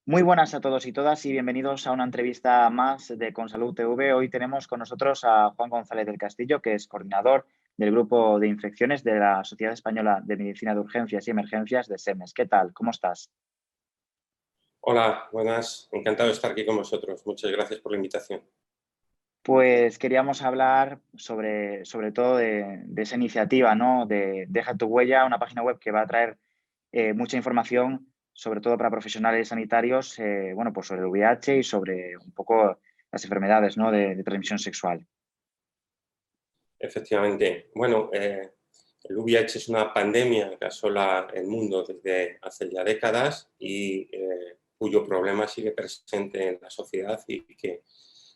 Muy buenas a todos y todas y bienvenidos a una entrevista más de Consalud TV. Hoy tenemos con nosotros a Juan González del Castillo, que es coordinador del Grupo de Infecciones de la Sociedad Española de Medicina de Urgencias y Emergencias de SEMES. ¿Qué tal? ¿Cómo estás? Hola, buenas. Encantado de estar aquí con vosotros. Muchas gracias por la invitación. Pues queríamos hablar sobre todo de esa iniciativa, ¿no? De Deja tu huella, una página web que va a traer mucha información, sobre todo para profesionales sanitarios, bueno, pues sobre el VIH y sobre un poco las enfermedades, ¿no? de transmisión sexual. Efectivamente. Bueno, el VIH es una pandemia que asola el mundo desde hace ya décadas y cuyo problema sigue presente en la sociedad y que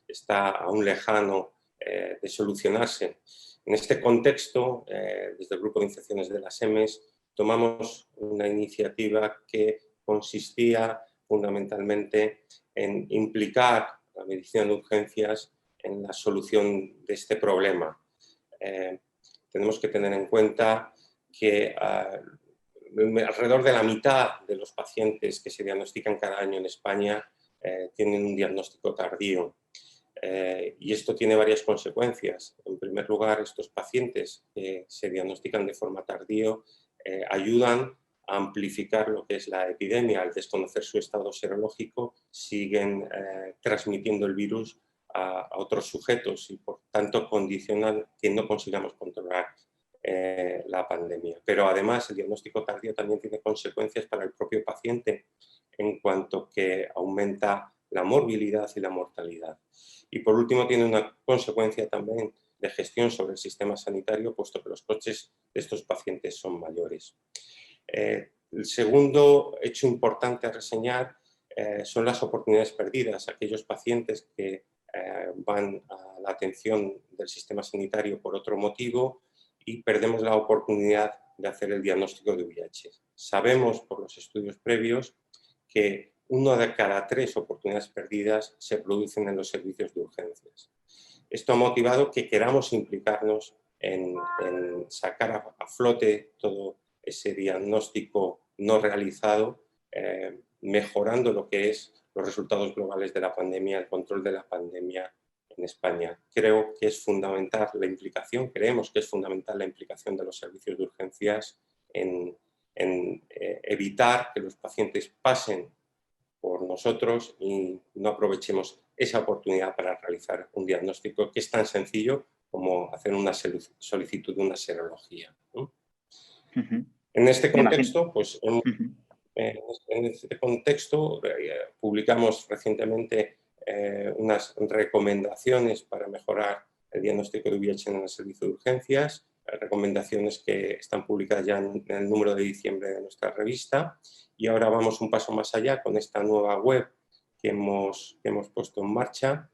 está aún lejano de solucionarse. En este contexto, desde el Grupo de Infecciones de las EMES, tomamos una iniciativa que consistía fundamentalmente en implicar a la medicina de urgencias en la solución de este problema. Tenemos que tener en cuenta que alrededor de la mitad de los pacientes que se diagnostican cada año en España tienen un diagnóstico tardío. Y esto tiene varias consecuencias. En primer lugar, estos pacientes que se diagnostican de forma tardío ayudan a amplificar lo que es la epidemia. Al desconocer su estado serológico, siguen transmitiendo el virus a otros sujetos y, por tanto, condicionan que no consigamos controlar la pandemia. Pero, además, el diagnóstico tardío también tiene consecuencias para el propio paciente en cuanto que aumenta la morbilidad y la mortalidad. Y por último tiene una consecuencia también de gestión sobre el sistema sanitario, puesto que los costes de estos pacientes son mayores. El segundo hecho importante a reseñar son las oportunidades perdidas. Aquellos pacientes que van a la atención del sistema sanitario por otro motivo y perdemos la oportunidad de hacer el diagnóstico de VIH. Sabemos por los estudios previos que 1 de cada 3 oportunidades perdidas se producen en los servicios de urgencias. Esto ha motivado que queramos implicarnos en sacar a flote todo ese diagnóstico no realizado, mejorando lo que es los resultados globales de la pandemia, el control de la pandemia en España. Creo que es fundamental la implicación, creemos que es fundamental la implicación de los servicios de urgencias en evitar que los pacientes pasen por nosotros y no aprovechemos esa oportunidad para realizar un diagnóstico que es tan sencillo como hacer una solicitud de una serología, ¿no? Uh-huh. En este Me imagino. contexto, pues, Uh-huh. en este contexto publicamos recientemente unas recomendaciones para mejorar el diagnóstico de VIH en el servicio de urgencias, recomendaciones que están publicadas ya en el número de diciembre de nuestra revista, y ahora vamos un paso más allá con esta nueva web que hemos puesto en marcha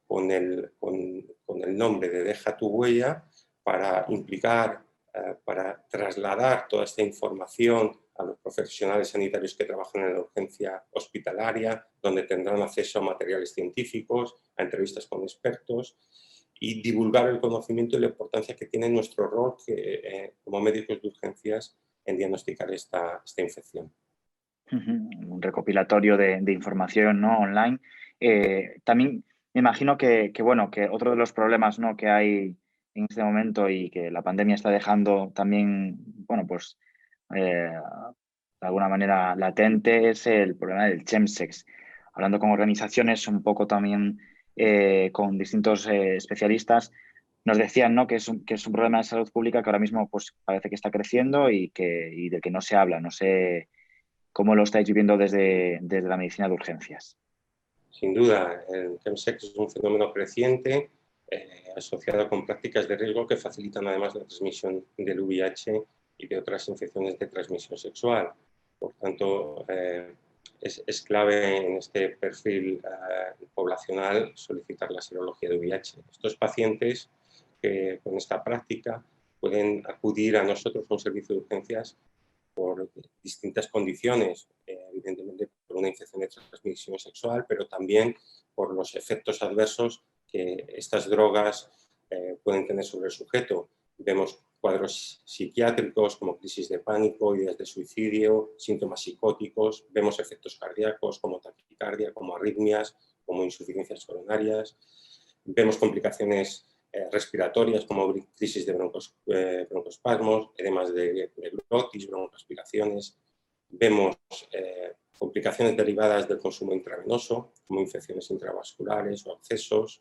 con el nombre de Deja tu huella, para implicar, para trasladar toda esta información a los profesionales sanitarios que trabajan en la urgencia hospitalaria, donde tendrán acceso a materiales científicos, a entrevistas con expertos, y divulgar el conocimiento y la importancia que tiene nuestro rol como médicos de urgencias en diagnosticar esta infección. Uh-huh. Un recopilatorio de información, ¿no? Online. También me imagino bueno, que otro de los problemas, ¿no? que hay en este momento y que la pandemia está dejando también, bueno, pues de alguna manera latente, es el problema del chemsex. Hablando con organizaciones, un poco también con distintos especialistas, nos decían, ¿no? que es un problema de salud pública que ahora mismo pues, parece que está creciendo y del que no se habla. No sé cómo lo estáis viviendo desde la medicina de urgencias. Sin duda, el chemsex es un fenómeno creciente asociado con prácticas de riesgo que facilitan además la transmisión del VIH y de otras infecciones de transmisión sexual. Por tanto, es clave en este perfil poblacional solicitar la serología de VIH. Estos pacientes que con esta práctica pueden acudir a nosotros a un servicio de urgencias por distintas condiciones, evidentemente por una infección de transmisión sexual, pero también por los efectos adversos que estas drogas pueden tener sobre el sujeto. Vemos cuadros psiquiátricos como crisis de pánico, ideas de suicidio, síntomas psicóticos, vemos efectos cardíacos como taquicardia, como arritmias, como insuficiencias coronarias, vemos complicaciones respiratorias como crisis de broncoespasmos, edemas de glotis, broncoaspiraciones, vemos complicaciones derivadas del consumo intravenoso, como infecciones intravasculares o abscesos,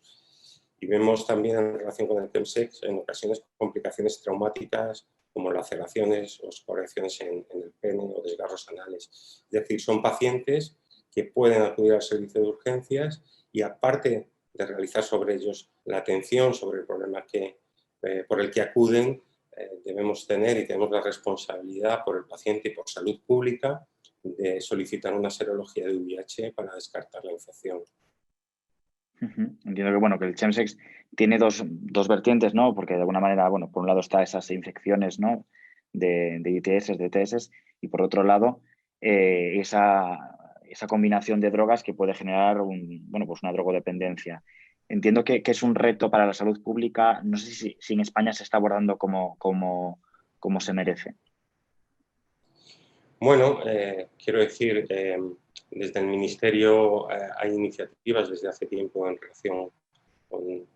y vemos también en relación con el chemsex en ocasiones complicaciones traumáticas como laceraciones o escoriaciones en el pene o desgarros anales. Es decir, son pacientes que pueden acudir al servicio de urgencias y aparte de realizar sobre ellos la atención sobre el problema por el que acuden, debemos tener y tenemos la responsabilidad por el paciente y por salud pública de solicitar una serología de VIH para descartar la infección. Entiendo que, bueno, que el chemsex tiene dos vertientes, ¿no? Porque de alguna manera, bueno, por un lado está esas infecciones, ¿no? De ITS, de ETS, y por otro lado, esa combinación de drogas que puede generar pues una drogodependencia. Entiendo que es un reto para la salud pública. No sé si en España se está abordando como se merece. Bueno, quiero decir, desde el Ministerio hay iniciativas desde hace tiempo en relación con el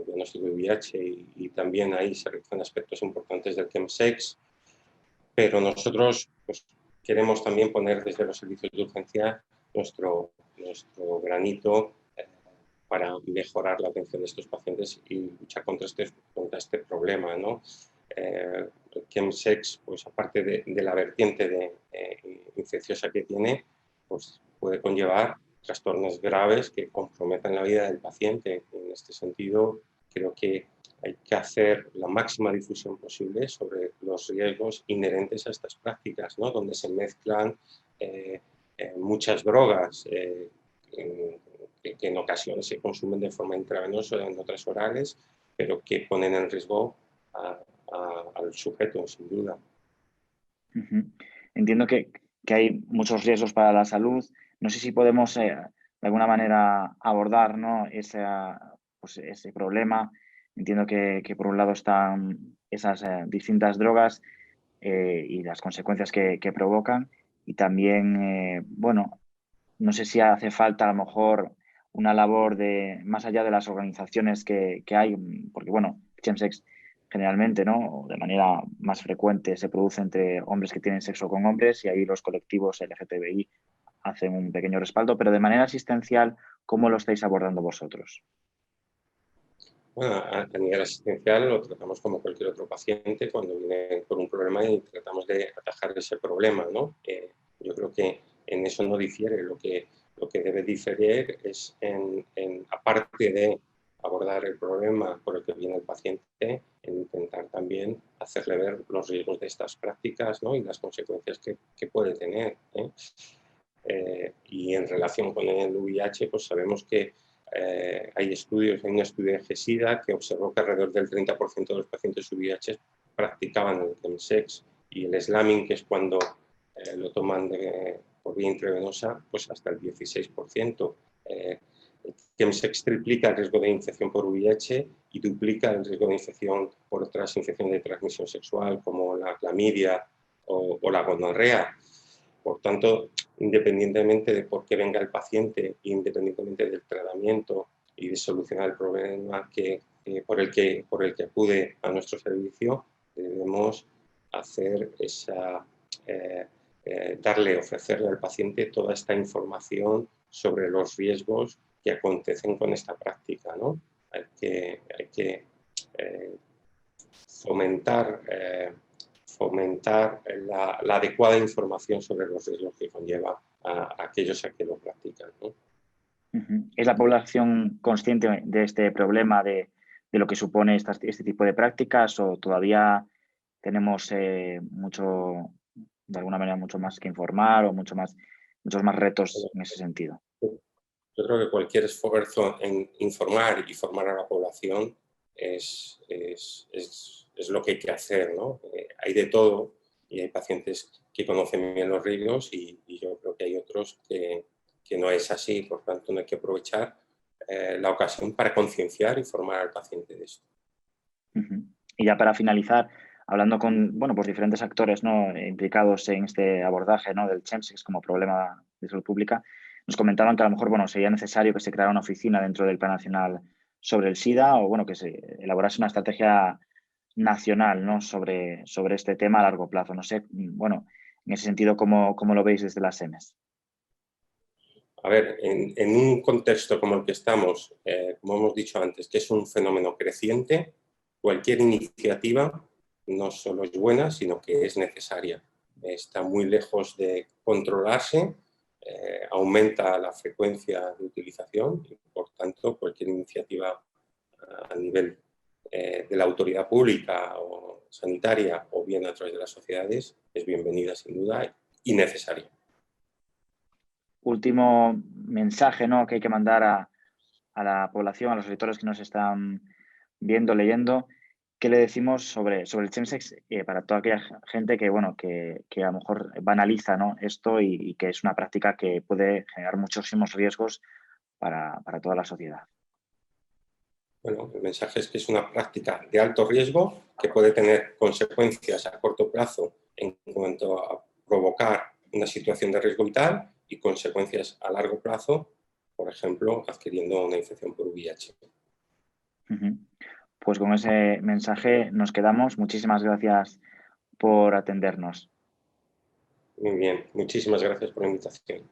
diagnóstico de VIH y también ahí se realizan aspectos importantes del chemsex, pero nosotros pues, queremos también poner desde los servicios de urgencia nuestro granito para mejorar la atención de estos pacientes y luchar contra este problema, ¿no? El chemsex, pues aparte de la vertiente infecciosa que tiene, pues puede conllevar trastornos graves que comprometan la vida del paciente. En este sentido, creo que hay que hacer la máxima difusión posible sobre los riesgos inherentes a estas prácticas, ¿no? Donde se mezclan muchas drogas que en ocasiones se consumen de forma intravenosa, en otras orales, pero que ponen en riesgo al sujeto, sin duda. Entiendo que hay muchos riesgos para la salud. No sé si podemos, de alguna manera, abordar, ¿no? Ese problema. Entiendo que por un lado están esas distintas drogas y las consecuencias que provocan. Y también, bueno, no sé si hace falta a lo mejor una labor más allá de las organizaciones que hay, porque bueno, chemsex generalmente, ¿no? De manera más frecuente se produce entre hombres que tienen sexo con hombres y ahí los colectivos LGTBI hacen un pequeño respaldo, pero de manera asistencial, ¿cómo lo estáis abordando vosotros? Bueno, a nivel asistencial lo tratamos como cualquier otro paciente cuando viene con un problema y tratamos de atajar ese problema, ¿no? Yo creo que en eso no difiere. Lo que debe diferir es aparte de abordar el problema por el que viene el paciente, en intentar también hacerle ver los riesgos de estas prácticas, ¿no? Y las consecuencias que puede tener, y en relación con el VIH, pues sabemos que hay un estudio de GESIDA que observó que alrededor del 30% de los pacientes VIH practicaban el chemsex y el slamming, que es cuando lo toman por vía intravenosa, pues hasta el 16%. El chemsex triplica el riesgo de infección por VIH y duplica el riesgo de infección por otras infecciones de transmisión sexual como la clamidia o la gonorrea. Por tanto, independientemente de por qué venga el paciente, independientemente del tratamiento y de solucionar el problema por el que acude a nuestro servicio, debemos hacer ofrecerle al paciente toda esta información sobre los riesgos que acontecen con esta práctica, ¿no? Hay que fomentar la adecuada información sobre los riesgos que conlleva a aquellos a que lo practican, ¿no? ¿Es la población consciente de este problema, de lo que supone este tipo de prácticas o todavía tenemos de alguna manera, mucho más que informar o muchos más retos en ese sentido? Yo creo que cualquier esfuerzo en informar y formar a la población es lo que hay que hacer, ¿no? Hay de todo y hay pacientes que conocen bien los riesgos y yo creo que hay otros que no es así. Por tanto, no hay que aprovechar la ocasión para concienciar y formar al paciente de esto. Y ya para finalizar, hablando con, bueno, pues diferentes actores, ¿no?, implicados en este abordaje, ¿no?, del chemsex como problema de salud pública, nos comentaban que a lo mejor, bueno, sería necesario que se creara una oficina dentro del Plan Nacional sobre el SIDA o, bueno, que se elaborase una estrategia nacional, ¿no?, sobre este tema a largo plazo. No sé, bueno, en ese sentido, ¿cómo lo veis desde las SEMES? A ver, en un contexto como el que estamos, como hemos dicho antes, que es un fenómeno creciente, cualquier iniciativa no solo es buena, sino que es necesaria. Está muy lejos de controlarse, aumenta la frecuencia de utilización y, por tanto, cualquier iniciativa a nivel de la autoridad pública o sanitaria o bien a través de las sociedades es bienvenida sin duda y necesaria. Último mensaje, ¿no?, que hay que mandar a la población, a los lectores que nos están viendo, leyendo. ¿Qué le decimos sobre el chemsex para toda aquella gente que, bueno, que a lo mejor banaliza, ¿no?, esto y que es una práctica que puede generar muchísimos riesgos para toda la sociedad? Bueno, el mensaje es que es una práctica de alto riesgo que puede tener consecuencias a corto plazo en cuanto a provocar una situación de riesgo vital y consecuencias a largo plazo, por ejemplo, adquiriendo una infección por VIH. Ujú. Pues con ese mensaje nos quedamos. Muchísimas gracias por atendernos. Muy bien, muchísimas gracias por la invitación.